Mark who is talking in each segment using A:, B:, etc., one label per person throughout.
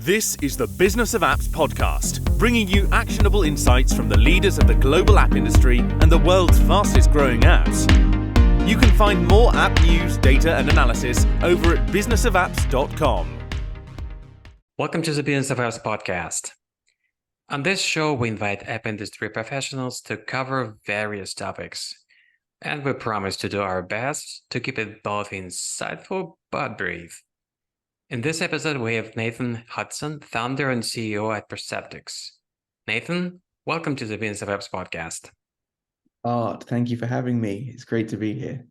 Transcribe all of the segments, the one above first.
A: This is the Business of Apps podcast, bringing you actionable insights from the leaders of the global app industry and the world's fastest growing apps. You can find more app news, data and analysis over at businessofapps.com.
B: Welcome to the Business of Apps podcast. On this show, we invite app industry professionals to cover various topics, and we promise to do our best to keep it both insightful but brief. In this episode, we have Nathan Hudson, founder and CEO at Perceptycs. Nathan, welcome to the Business of Apps podcast.
C: Art, thank you for having me. It's great to be here.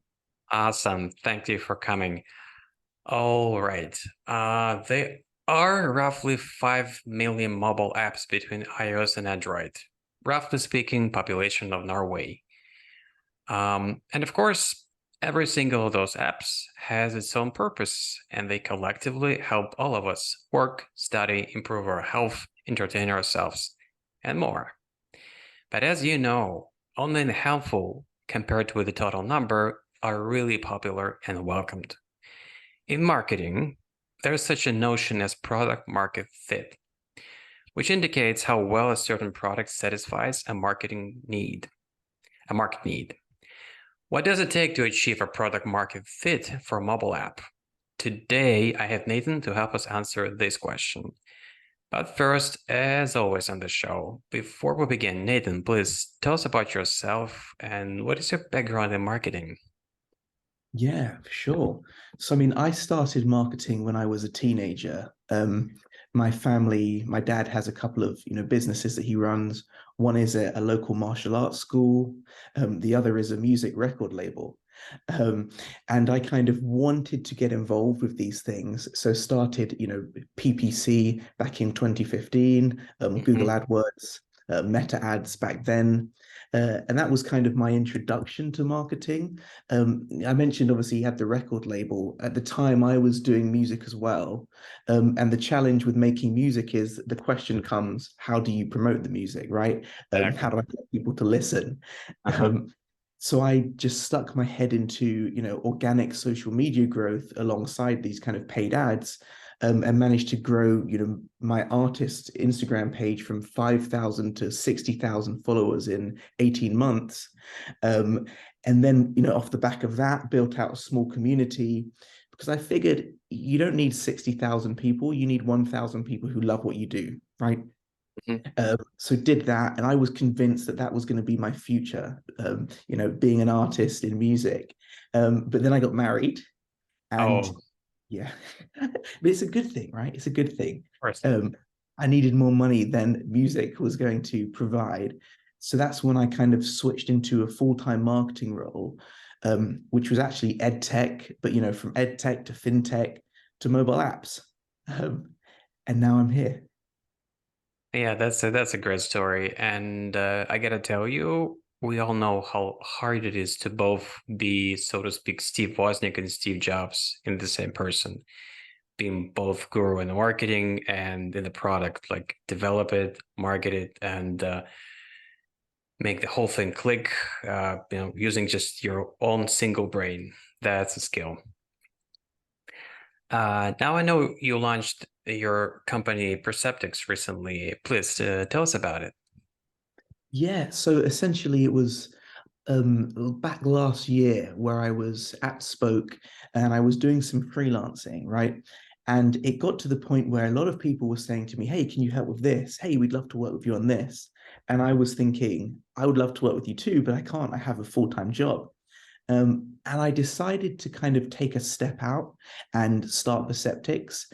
B: Awesome. Thank you for coming. All right. There are roughly 5 million mobile apps between iOS and Android, roughly speaking, population of Norway. And of course, every single of those apps has its own purpose, and they collectively help all of us work, study, improve our health, entertain ourselves, and more. But as you know, only a handful, compared with the total number, are really popular and welcomed. In marketing, there's such a notion as product market fit, which indicates how well a certain product satisfies a market need. What does it take to achieve a product market fit for a mobile app? Today, I have Nathan to help us answer this question. But first, as always on the show, before we begin, Nathan, please tell us about yourself and what is your background in marketing?
C: Yeah, for sure. So, I started marketing when I was a teenager. My dad has a couple of, businesses that he runs. One is a local martial arts school. The other is a music record label. And I kind of wanted to get involved with these things. So started, PPC back in 2015, Google AdWords, Meta ads back then. And that was kind of my introduction to marketing. I mentioned, obviously, you had the record label. At the time, I was doing music as well. And the challenge with making music is the question comes, how do you promote the music, right? How do I get people to listen? So I just stuck my head into, organic social media growth alongside these kind of paid ads. And managed to grow, my artist Instagram page from 5,000 to 60,000 followers in 18 months. And then, off the back of that, built out a small community because I figured you don't need 60,000 people. You need 1,000 people who love what you do, right? So did that, and I was convinced that that was going to be my future, being an artist in music. But then I got married and yeah, but it's a good thing, right? It's a good thing. I needed more money than music was going to provide. So that's when I kind of switched into a full-time marketing role, which was actually ed tech, but, from ed tech to fintech to mobile apps. And now I'm here.
B: Yeah, that's a great story. And I got to tell you, we all know how hard it is to both be, so to speak, Steve Wozniak and Steve Jobs in the same person, being both guru in the marketing and in the product, like develop it, market it, and make the whole thing click, using just your own single brain. That's a skill. Now I know you launched your company Perceptycs recently. Please tell us about it.
C: Yeah, so essentially it was back last year where I was at Spoke and I was doing some freelancing, right? And it got to the point where a lot of people were saying to me, hey, can you help with this? Hey, we'd love to work with you on this. And I was thinking, I would love to work with you too, but I can't. I have a full-time job. And I decided to kind of take a step out and start Perceptycs.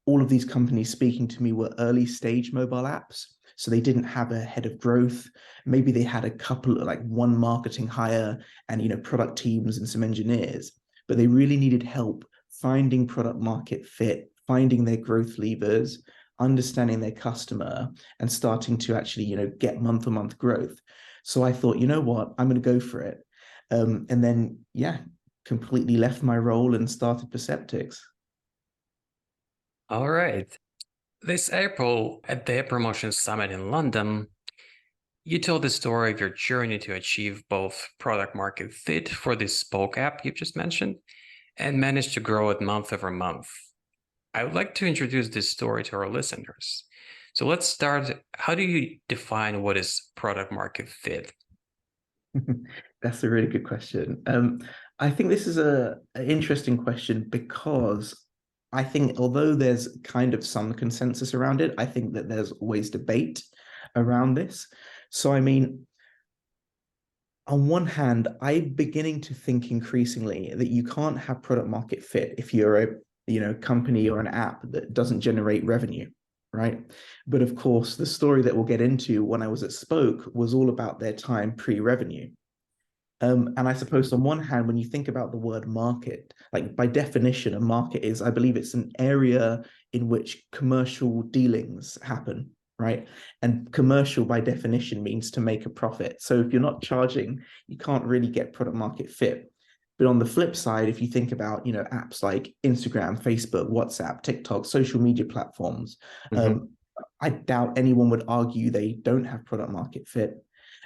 C: All of these companies speaking to me were early stage mobile apps. So they didn't have a head of growth. Maybe they had a couple of one marketing hire and, product teams and some engineers, but they really needed help finding product market fit, finding their growth levers, understanding their customer and starting to actually, get month-to-month growth. So I thought, you know what, I'm going to go for it. And then, completely left my role and started Perceptycs.
B: All right. This April, at the Promotion Summit in London, you told the story of your journey to achieve both product market fit for this Spoke app you just mentioned and managed to grow it month over month. I would like to introduce this story to our listeners. So let's start. How do you define what is product market fit?
C: That's a really good question. I think this is an interesting question because I think although there's kind of some consensus around it, I think that there's always debate around this. So, I mean, on one hand, I'm beginning to think increasingly that you can't have product market fit if you're a company or an app that doesn't generate revenue, right? But of course, the story that we'll get into when I was at Spoke was all about their time pre-revenue. And I suppose on one hand, when you think about the word market, like by definition, a market is, I believe it's an area in which commercial dealings happen, right? And commercial by definition means to make a profit. So if you're not charging, you can't really get product market fit. But on the flip side, if you think about, apps like Instagram, Facebook, WhatsApp, TikTok, social media platforms,
B: Mhm.
C: I doubt anyone would argue they don't have product market fit.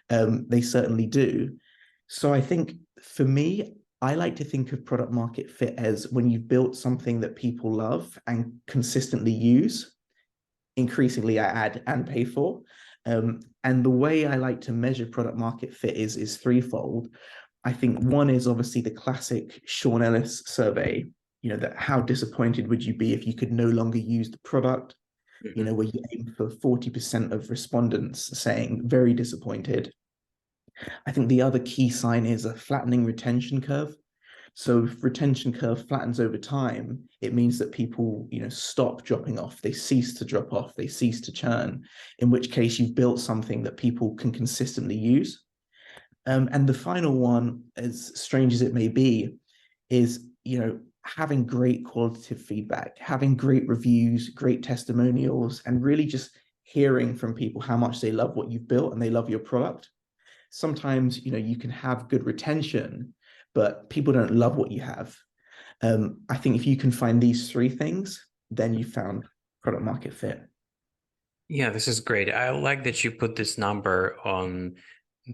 C: They certainly do. So I think for me, I like to think of product market fit as when you've built something that people love and consistently use, increasingly add and pay for. And the way I like to measure product market fit is threefold. I think one is obviously the classic Sean Ellis survey, that how disappointed would you be if you could no longer use the product?
B: Mhm.
C: Where you aim for 40% of respondents saying very disappointed. I think the other key sign is a flattening retention curve. So if retention curve flattens over time, it means that people, stop dropping off. They cease to drop off. They cease to churn, in which case you've built something that people can consistently use. And the final one, as strange as it may be, is, having great qualitative feedback, having great reviews, great testimonials, and really just hearing from people how much they love what you've built and they love your product. Sometimes, you can have good retention, but people don't love what you have. I think if you can find these three things, then you found product market fit.
B: Yeah, this is great. I like that you put this number on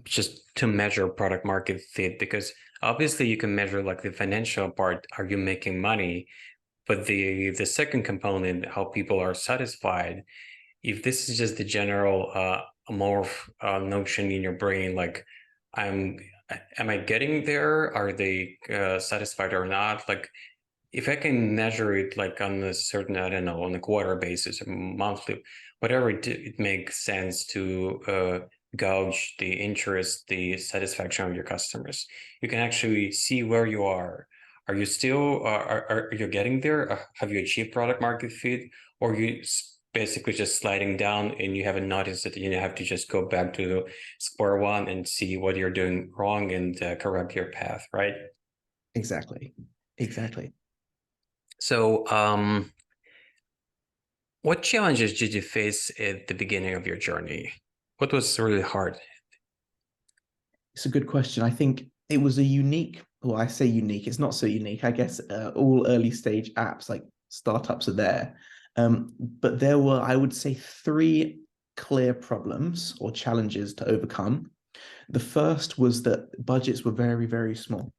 B: just to measure product market fit, because obviously you can measure like the financial part, are you making money? But the second component, how people are satisfied, if this is just the general notion in your brain, like I'm am I getting there? Are they satisfied or not? Like if I can measure it like on a certain, I don't know, on a quarter basis or monthly, whatever it makes sense to gauge the interest, the satisfaction of your customers. You can actually see where you are. Are you still, are you getting there? Have you achieved product market fit? Or you basically just sliding down and you haven't noticed it? You have to just go back to square one and see what you're doing wrong and correct your path, right?
C: Exactly. Exactly.
B: So, what challenges did you face at the beginning of your journey? What was really hard?
C: It's a good question. I think it was a unique, well, I say unique, it's not so unique. I guess all early stage apps like startups are there. But there were, I would say, three clear problems or challenges to overcome. The first was that budgets were very, very small.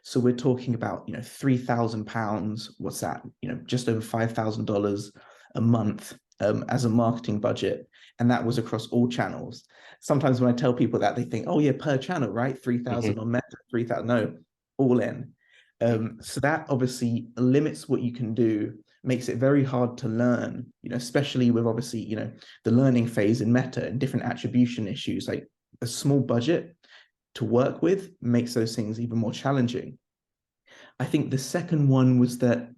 C: So we're talking about, £3,000. What's that? Just over $5,000 a month as a marketing budget, and that was across all channels. Sometimes when I tell people that, they think, "Oh yeah, per channel, right? 3,000 on Meta, 3,000." No, all in. So that obviously limits what you can do, makes it very hard to learn. Especially with obviously the learning phase in Meta and different attribution issues. Like a small budget to work with makes those things even more challenging. I think the second one was that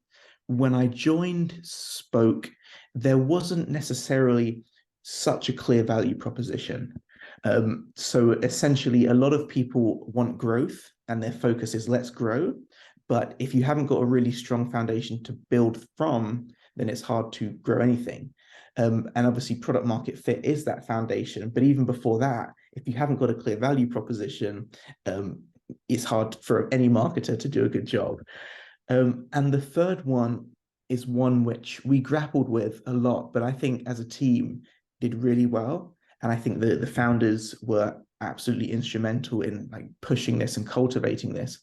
C: when I joined Spoke, there wasn't necessarily such a clear value proposition. So essentially, a lot of people want growth and their focus is let's grow. But if you haven't got a really strong foundation to build from, then it's hard to grow anything. And obviously, product market fit is that foundation. But even before that, if you haven't got a clear value proposition, it's hard for any marketer to do a good job. And the third one is one which we grappled with a lot, but I think as a team did really well. And I think the founders were absolutely instrumental in like pushing this and cultivating this,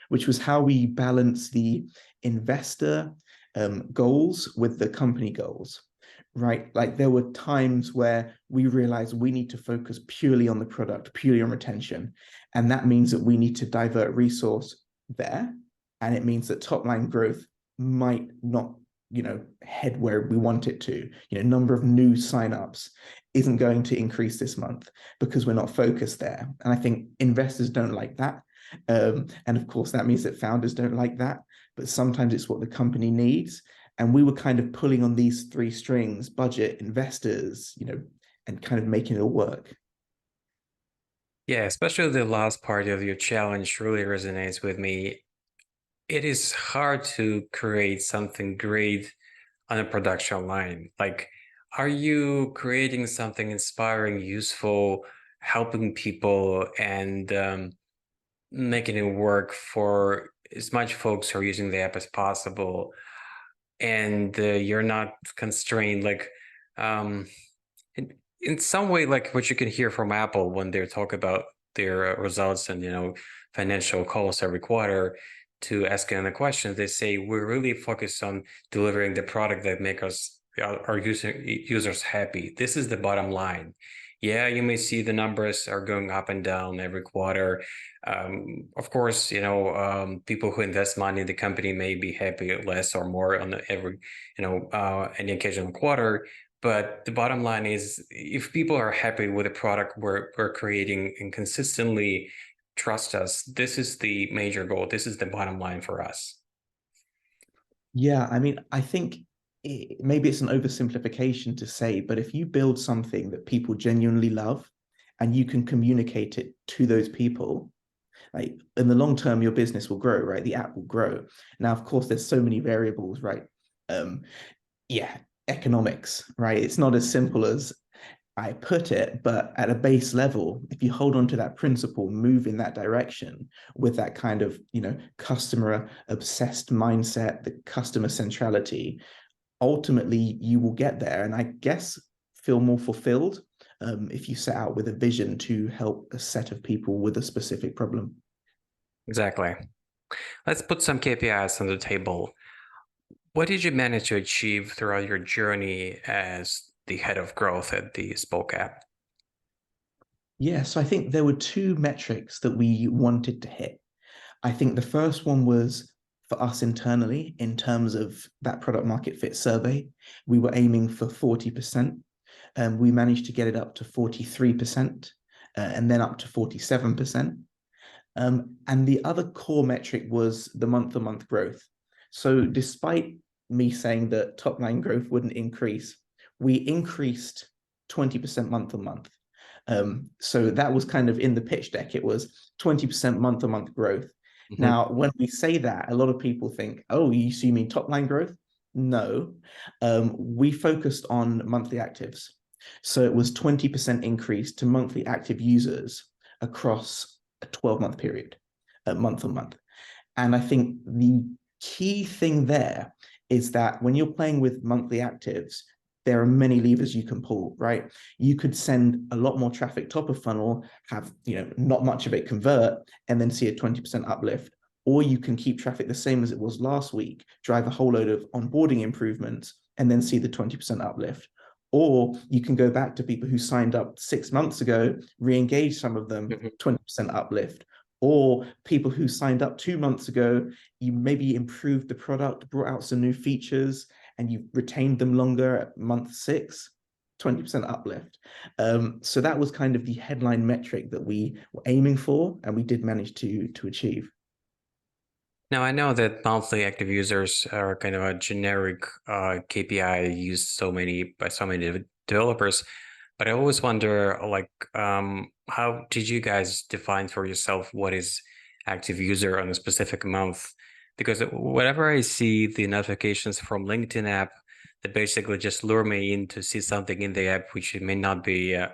C: which was how we balance the investor goals with the company goals, right? Like there were times where we realized we need to focus purely on the product, purely on retention. And that means that we need to divert resource there. And it means that top line growth might not, head where we want it to. Number of new signups isn't going to increase this month because we're not focused there. And I think investors don't like that. And of course, that means that founders don't like that. But sometimes it's what the company needs. And we were kind of pulling on these three strings: budget, investors, and kind of making it all work.
B: Yeah, especially the last part of your challenge really resonates with me. It is hard to create something great on a production line. Like, are you creating something inspiring, useful, helping people, and making it work for as much folks who are using the app as possible? And you're not constrained, like, in some way, like what you can hear from Apple when they talk about their results and financial calls every quarter to asking the questions. They say we're really focused on delivering the product that make our users happy. This is the bottom line. Yeah, you may see the numbers are going up and down every quarter. Of course, people who invest money in the company may be happy less or more on any occasional quarter. But the bottom line is, if people are happy with the product we're creating and consistently trust us, this is the major goal. This is the bottom line for us.
C: Yeah, I mean, I think maybe it's an oversimplification to say, but if you build something that people genuinely love and you can communicate it to those people, like in the long term, your business will grow, right? The app will grow. Now, of course, there's so many variables, right? Yeah, economics, right? It's not as simple as I put it, but at a base level, if you hold on to that principle, move in that direction with that kind of, customer obsessed mindset, the customer centrality, ultimately you will get there. And I guess feel more fulfilled if you set out with a vision to help a set of people with a specific problem.
B: Exactly. Let's put some KPIs on the table. What did you manage to achieve throughout your journey as the head of growth at the Spoke app?
C: Yeah, so I think there were two metrics that we wanted to hit. I think the first one was for us internally in terms of that product market fit survey. We were aiming for 40%. We managed to get it up to 43% and then up to 47%. And the other core metric was the month-to-month growth. So despite me saying that top line growth wouldn't increase, we increased 20% month on month. So that was kind of in the pitch deck. It was 20% month on month growth. Mm-hmm. Now, when we say that, a lot of people think, oh, you mean top line growth? No, we focused on monthly actives. So it was 20% increase to monthly active users across a 12-month period, month on month. And I think the key thing there is that when you're playing with monthly actives, there are many levers you can pull, right? You could send a lot more traffic top of funnel, have not much of it convert, and then see a 20% uplift. Or you can keep traffic the same as it was last week, drive a whole load of onboarding improvements, and then see the 20% uplift. Or you can go back to people who signed up 6 months ago, re-engage some of them, 20% uplift. Or people who signed up 2 months ago, you maybe improved the product, brought out some new features, and you retained them longer at month 6, 20% uplift. So that was kind of the headline metric that we were aiming for, and we did manage to achieve.
B: Now, I know that monthly active users are kind of a generic KPI used by so many developers, but I always wonder, like, how did you guys define for yourself what is active user on a specific month? Because whenever I see the notifications from LinkedIn app that basically just lure me in to see something in the app, which may not be an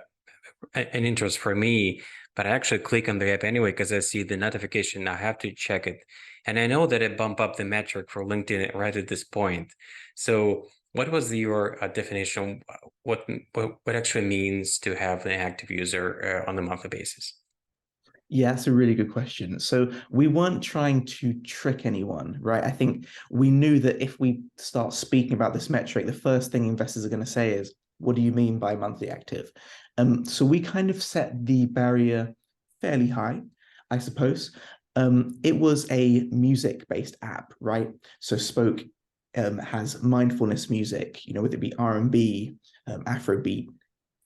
B: interest for me, but I actually click on the app anyway because I see the notification. I have to check it. And I know that it bump up the metric for LinkedIn right at this point. So what was your definition? What actually means to have an active user on a monthly basis?
C: Yeah, that's a really good question. So we weren't trying to trick anyone, right? I think we knew that if we start speaking about this metric, the first thing investors are going to say is, what do you mean by monthly active? So we kind of set the barrier fairly high, I suppose. It was a music-based app, right? So Spoke has mindfulness music, whether it be R&B, Afrobeat,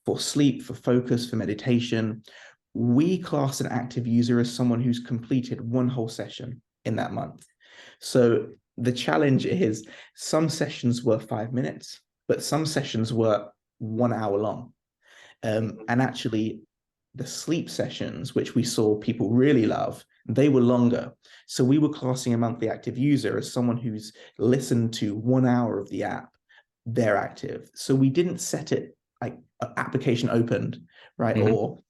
C: for sleep, for focus, for meditation. We class an active user as someone who's completed one whole session in that month. So the challenge is some sessions were 5 minutes, but some sessions were 1 hour long. And actually, the sleep sessions, which we saw people really love, they were longer. So we were classing a monthly active user as someone who's listened to 1 hour of the app, they're active. So we didn't set it like application opened, right?
B: Mhm.
C: Or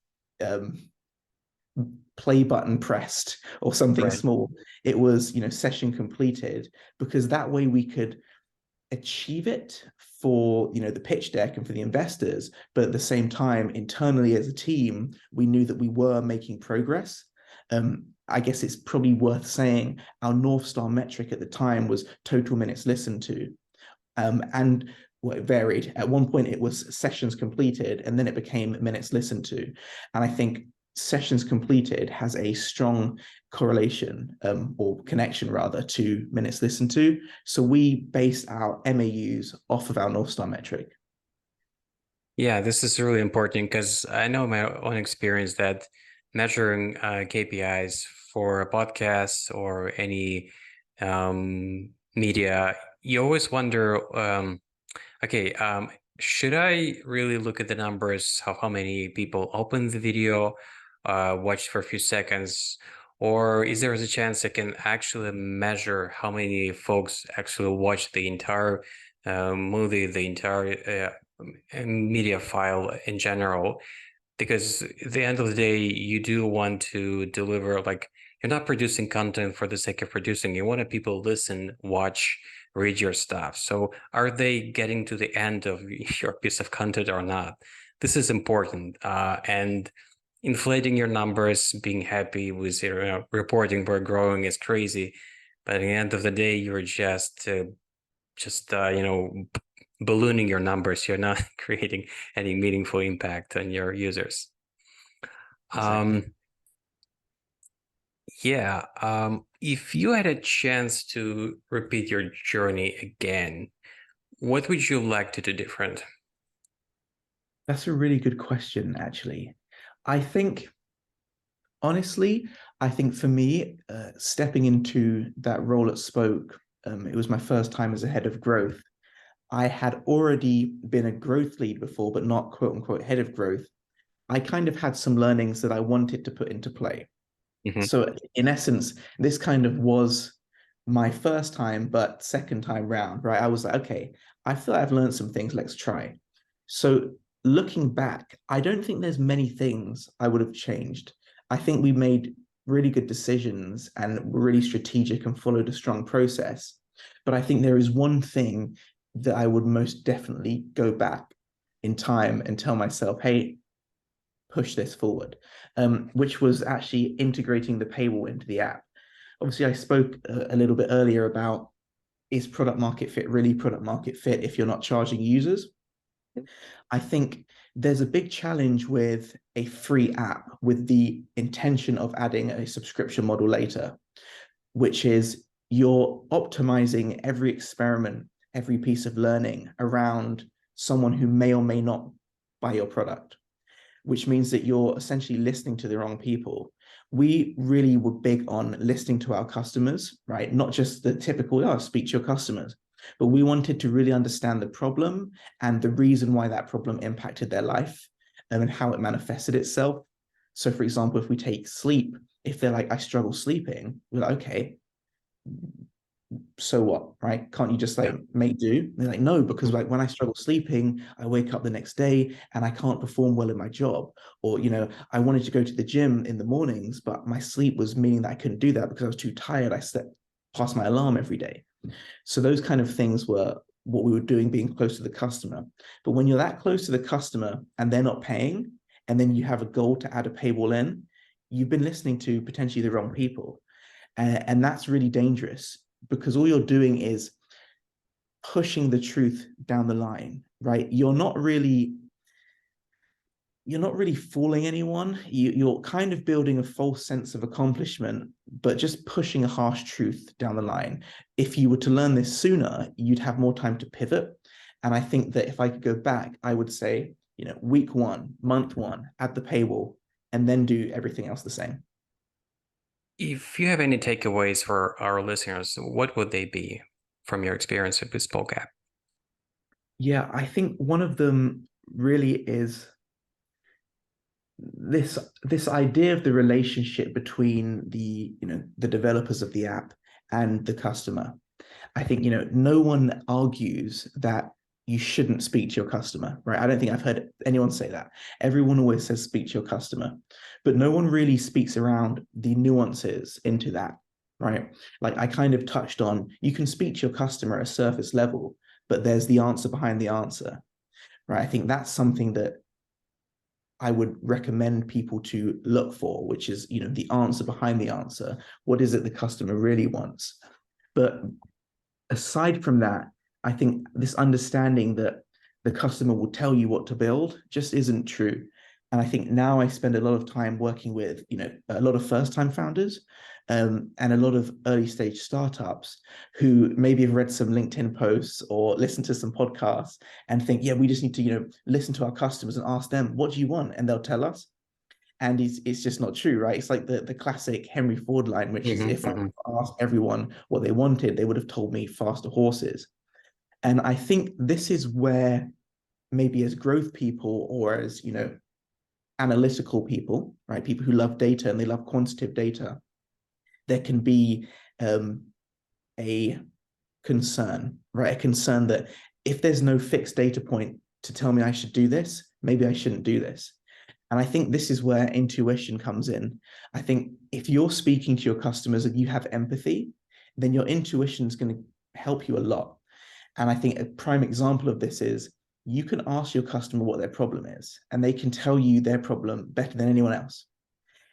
C: play button pressed or something
B: Right.
C: small. It was, session completed, because that way we could achieve it for, the pitch deck and for the investors. But at the same time, internally as a team, we knew that we were making progress. I guess it's probably worth saying our North Star metric at the time was total minutes listened to. And well, it varied. At one point, it was sessions completed, and then it became minutes listened to. And I think sessions completed has a strong correlation or connection rather to minutes listened to. So we based our MAUs off of our North Star metric.
B: Yeah, this is really important because I know my own experience that measuring KPIs for a podcast or any media, you always wonder, okay, should I really look at the numbers, how many people open the video, watch for a few seconds, or is there a chance I can actually measure how many folks actually watch the entire movie, the entire media file in general? Because at the end of the day, you do want to deliver, like, you're not producing content for the sake of producing. You want people listen, watch, read your stuff. So are they getting to the end of your piece of content or not? This is important. And inflating your numbers, being happy with reporting we're growing is crazy. But at the end of the day, you're just ballooning your numbers. You're not creating any meaningful impact on your users.
C: Exactly.
B: If you had a chance to repeat your journey again, what would you like to do different?
C: That's a really good question, actually. I think, honestly, I think for me, stepping into that role at Spoke, it was my first time as a head of growth. I had already been a growth lead before, but not quote unquote head of growth. I kind of had some learnings that I wanted to put into play.
B: Mhm.
C: So in essence, this kind of was my first time, but second time round, right? I was like, okay, I feel I've learned some things, let's try. So looking back, I don't think there's many things I would have changed. I think we made really good decisions and were really strategic and followed a strong process. But I think there is one thing that I would most definitely go back in time and tell myself, hey, push this forward, which was actually integrating the paywall into the app. Obviously, I spoke a little bit earlier about, is product market fit really product market fit if you're not charging users? I think there's a big challenge with a free app with the intention of adding a subscription model later, which is you're optimizing every experiment, every piece of learning around someone who may or may not buy your product, which means that you're essentially listening to the wrong people. We really were big on listening to our customers, right? Not just the typical, oh, speak to your customers, but we wanted to really understand the problem and the reason why that problem impacted their life and how it manifested itself. So for example, if we take sleep, if they're like, I struggle sleeping, we're like, okay, so what, right? Can't you just like
B: Yeah.
C: make do? They're like, no, because like when I struggle sleeping, I wake up the next day and I can't perform well in my job. Or, I wanted to go to the gym in the mornings, but my sleep was meaning that I couldn't do that because I was too tired. I slept past my alarm every day. So those kind of things were what we were doing, being close to the customer. But when you're that close to the customer and they're not paying, and then you have a goal to add a paywall in, you've been listening to potentially the wrong people. And that's really dangerous, because all you're doing is pushing the truth down the line, right? You're not really fooling anyone. You're kind of building a false sense of accomplishment, but just pushing a harsh truth down the line. If you were to learn this sooner, you'd have more time to pivot. And I think that if I could go back, I would say, week 1, month 1, add the paywall, and then do everything else the same.
B: If you have any takeaways for our listeners, what would they be from your experience with Bespoke app?
C: Yeah, I think one of them really is this idea of the relationship between the developers of the app and the customer. I think no one argues that you shouldn't speak to your customer, right? I don't think I've heard anyone say that. Everyone always says speak to your customer, but no one really speaks around the nuances into that, right? Like I kind of touched on, you can speak to your customer at a surface level, but there's the answer behind the answer, right? I think that's something that I would recommend people to look for, which is, the answer behind the answer. What is it the customer really wants? But aside from that, I think this understanding that the customer will tell you what to build just isn't true. And I think now I spend a lot of time working with, a lot of first-time founders and a lot of early-stage startups who maybe have read some LinkedIn posts or listened to some podcasts and think, yeah, we just need to, listen to our customers and ask them, what do you want? And they'll tell us. And it's just not true, right? It's like the classic Henry Ford line, which is, if I asked everyone what they wanted, they would have told me faster horses. And I think this is where maybe as growth people or as, analytical people, right? People who love data and they love quantitative data, there can be a concern, right? A concern that if there's no fixed data point to tell me I should do this, maybe I shouldn't do this. And I think this is where intuition comes in. I think if you're speaking to your customers and you have empathy, then your intuition is going to help you a lot. And I think a prime example of this is you can ask your customer what their problem is, and they can tell you their problem better than anyone else.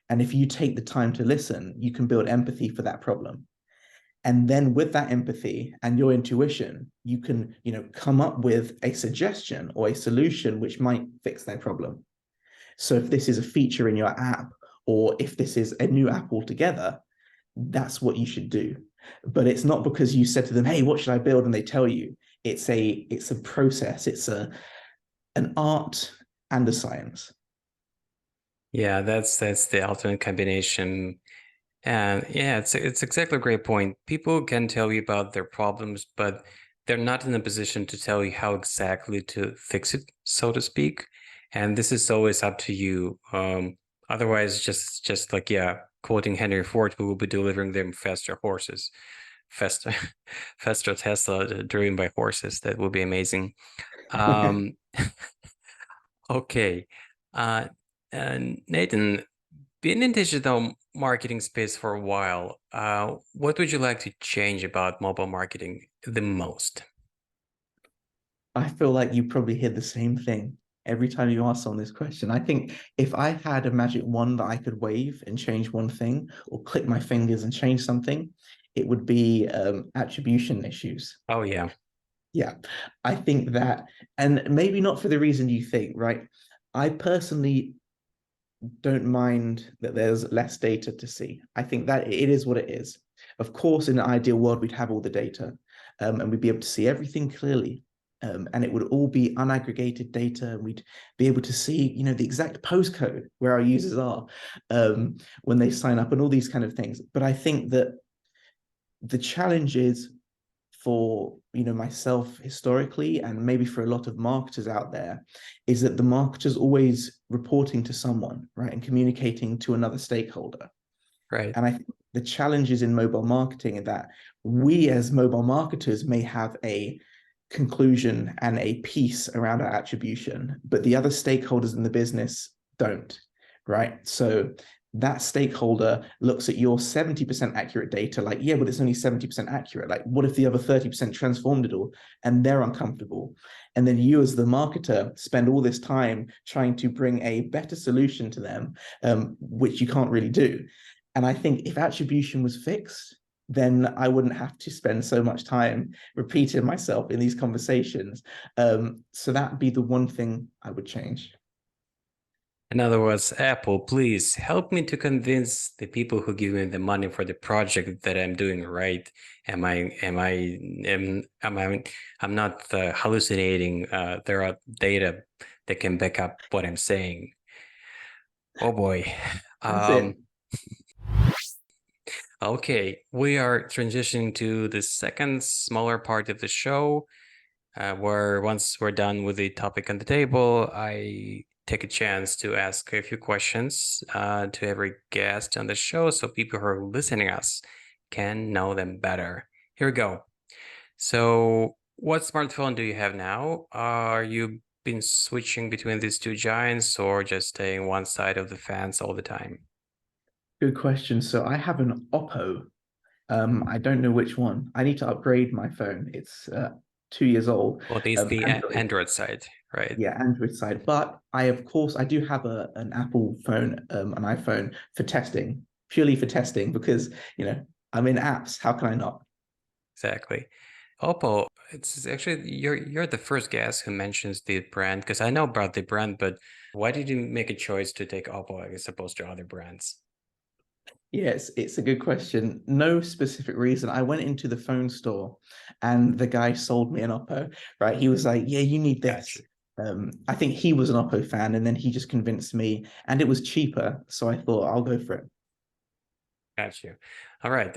C: And if you take the time to listen, you can build empathy for that problem. And then with that empathy and your intuition, you can, come up with a suggestion or a solution which might fix their problem. So if this is a feature in your app, or if this is a new app altogether, that's what you should do. But it's not because you said to them, hey, what should I build? And they tell you. It's a process. It's an art and a science.
B: Yeah, that's the ultimate combination. And yeah, it's exactly a great point. People can tell you about their problems, but they're not in a position to tell you how exactly to fix it, so to speak. And this is always up to you. Otherwise, just like, yeah, quoting Henry Ford, we will be delivering them faster horses, faster Tesla driven by horses. That would be amazing. Okay. And Nathan, being in digital marketing space for a while, what would you like to change about mobile marketing the most?
C: I feel like you probably hear the same thing every time you ask someone this question. I think if I had a magic wand that I could wave and change one thing, or click my fingers and change something, it would be attribution issues.
B: Oh, yeah.
C: Yeah, I think that, and maybe not for the reason you think, right? I personally don't mind that there's less data to see. I think that it is what it is. Of course, in an ideal world, we'd have all the data and we'd be able to see everything clearly. And it would all be unaggregated data. And we'd be able to see, the exact postcode where our users are when they sign up and all these kind of things. But I think that the challenge is for myself historically, and maybe for a lot of marketers out there, is that the marketer's always reporting to someone, right, and communicating to another stakeholder.
B: Right.
C: And I think the challenges in mobile marketing are that we as mobile marketers may have a conclusion and a piece around our attribution, but the other stakeholders in the business don't, right? So that stakeholder looks at your 70% accurate data like, yeah, but it's only 70% accurate. Like, what if the other 30% transformed it all? And they're uncomfortable. And then you as the marketer spend all this time trying to bring a better solution to them, which you can't really do. And I think if attribution was fixed, then I wouldn't have to spend so much time repeating myself in these conversations. So that'd be the one thing I would change.
B: In other words, Apple, please help me to convince the people who give me the money for the project that I'm doing right. I'm not hallucinating. There are data that can back up what I'm saying. Oh boy.
C: That's it.
B: Okay, we are transitioning to the second smaller part of the show, where once we're done with the topic on the table, I take a chance to ask a few questions to every guest on the show so people who are listening us can know them better. Here we go. So, what smartphone do you have now? Are you been switching between these two giants or just staying one side of the fence all the time?
C: Good question. So I have an Oppo. I don't know which one. I need to upgrade my phone. It's 2 years old.
B: Well, these the Android side, right?
C: Yeah, Android side. But I do have an Apple phone, an iPhone for testing, purely for testing, because I'm in apps. How can I not?
B: Exactly. Oppo, it's actually you're the first guest who mentions the brand, because I know about the brand, but why did you make a choice to take Oppo as opposed to other brands?
C: Yes, it's a good question. No specific reason. I went into the phone store and the guy sold me an Oppo, right? He was like, yeah, you need this.
B: Gotcha.
C: I think he was an Oppo fan, and then he just convinced me, and it was cheaper. So I thought I'll go for it.
B: Got you. All right.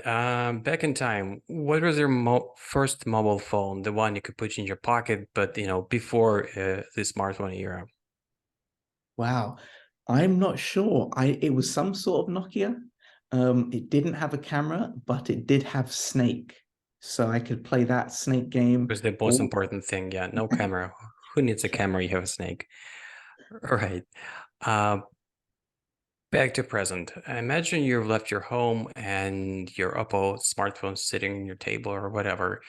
B: Back in time, what was your first mobile phone? The one you could put in your pocket, but before the smartphone era.
C: Wow. I'm not sure. It was some sort of Nokia. It didn't have a camera, but it did have Snake. So I could play that Snake game.
B: It was the most important thing. Yeah, no camera. Who needs a camera? You have a snake. All right. Uh, Back to present. Imagine you've left your home and your Oppo smartphone sitting on your table or whatever.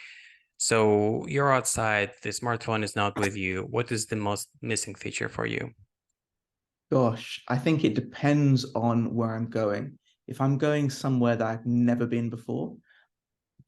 B: So you're outside, the smartphone is not with you. What is the most missing feature for you?
C: Gosh, I think it depends on where I'm going. If I'm going somewhere that I've never been before,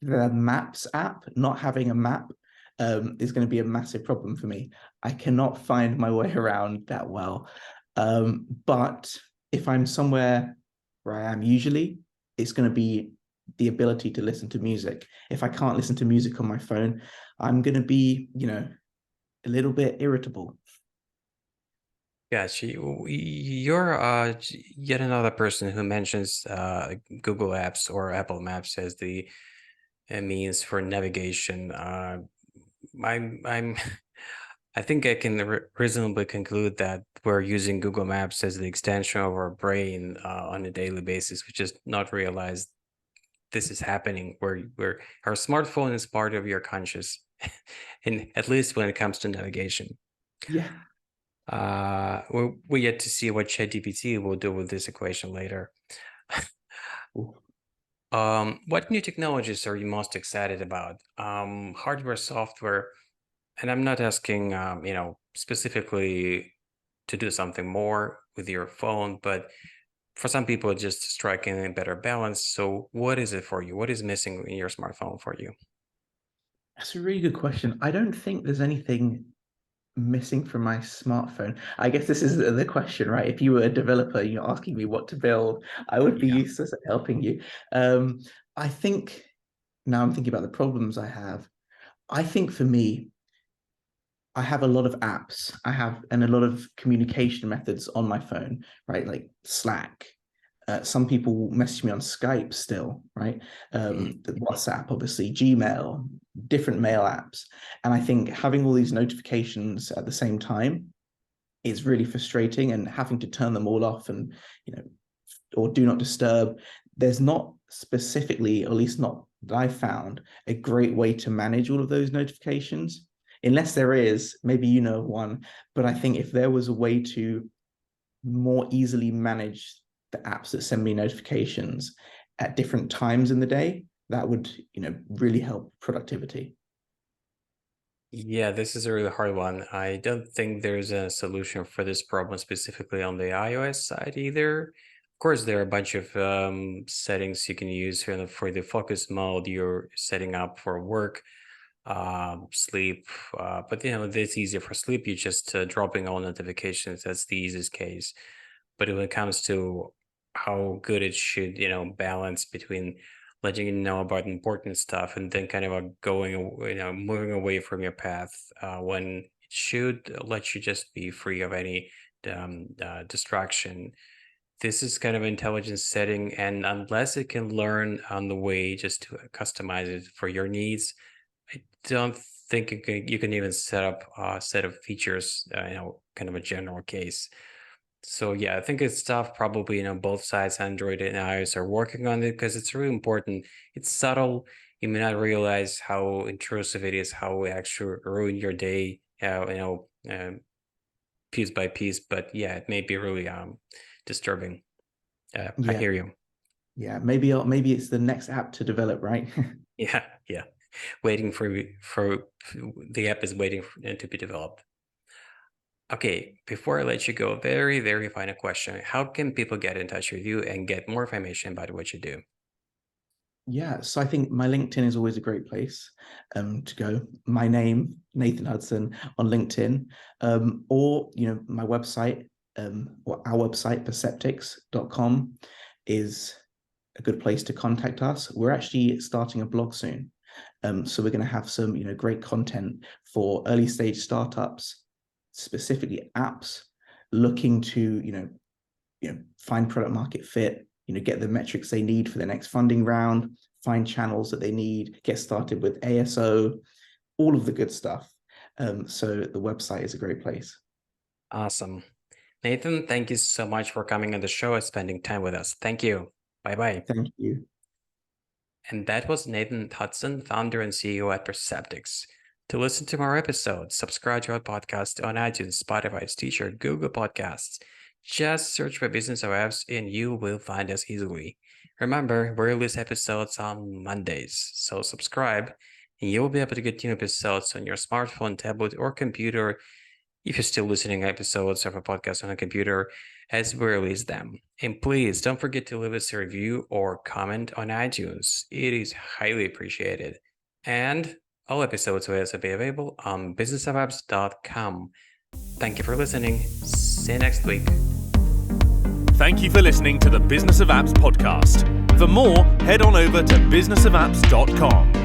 C: the Maps app, not having a map, is going to be a massive problem for me. I cannot find my way around that well. But if I'm somewhere where I am usually, it's going to be the ability to listen to music. If I can't listen to music on my phone, I'm going to be, a little bit irritable.
B: Yes, you're yet another person who mentions Google Apps or Apple Maps as the means for navigation. I'm I think I can reasonably conclude that we're using Google Maps as the extension of our brain on a daily basis, which is not realized this is happening. Where our smartphone is part of your conscious, and at least when it comes to navigation.
C: Yeah.
B: We yet to see what ChatGPT will do with this equation later. What new technologies are you most excited about? Hardware, software, and I'm not asking, specifically to do something more with your phone, but for some people, just striking a better balance. So, what is it for you? What is missing in your smartphone for you?
C: That's a really good question. I don't think there's anything missing from my smartphone. I guess this is the question, right? If you were a developer, you're asking me what to build, I would be
B: Yeah.
C: useless at helping you. I think now I'm thinking about the problems I have. I think for me, I have a lot of apps. And a lot of communication methods on my phone, right? Like Slack. Some people message me on Skype still, right? The WhatsApp, obviously, Gmail, different mail apps. And I think having all these notifications at the same time is really frustrating, and having to turn them all off and, or do not disturb. There's not specifically, or at least not that I've found, a great way to manage all of those notifications. Unless there is, maybe you know one, but I think if there was a way to more easily manage the apps that send me notifications at different times in the day, that would, really help productivity.
B: Yeah, this is a really hard one. I don't think there's a solution for this problem specifically on the iOS side either. Of course, there are a bunch of settings you can use for the focus mode you're setting up for work, sleep. But it's easier for sleep. You just dropping all notifications. That's the easiest case. But when it comes to how good it should, balance between letting you know about important stuff and then kind of moving away from your path when it should let you just be free of any distraction. This is kind of intelligence setting, and unless it can learn on the way just to customize it for your needs, I don't think you can even set up a set of features, kind of a general case. So yeah, I think it's tough. Probably, both sides, Android and iOS, are working on it because it's really important. It's subtle. You may not realize how intrusive it is, how it actually ruin your day, piece by piece. But yeah, it may be really disturbing. I
C: Yeah,
B: hear you.
C: yeah. Maybe it's the next app to develop, right?
B: Yeah, yeah. Waiting for the app is waiting to be developed. Okay, before I let you go, very, very final question. How can people get in touch with you and get more information about what you do?
C: Yeah, so I think my LinkedIn is always a great place to go. My name, Nathan Hudson, on LinkedIn, or my website, or our website, perceptycs.com, is a good place to contact us. We're actually starting a blog soon, so we're going to have some great content for early stage startups, specifically apps looking to find product market fit, get the metrics they need for the next funding round, find channels that they need, get started with ASO, all of the good stuff. So the website is a great place.
B: Awesome. Nathan, thank you so much for coming on the show and spending time with us. Thank you. Bye-bye.
C: Thank you.
B: And that was Nathan Hudson, founder and CEO at Perceptycs. To listen to more episodes, subscribe to our podcast on iTunes, Spotify, Stitcher, Google Podcasts. Just search for Business of Apps and you will find us easily. Remember, we release episodes on Mondays, so subscribe and you'll be able to get new episodes on your smartphone, tablet, or computer if you're still listening to episodes of a podcast on a computer as we release them. And please don't forget to leave us a review or comment on iTunes. It is highly appreciated. And all episodes will also be available on businessofapps.com. Thank you for listening. See you next week.
A: Thank you for listening to the Business of Apps podcast. For more, head on over to businessofapps.com.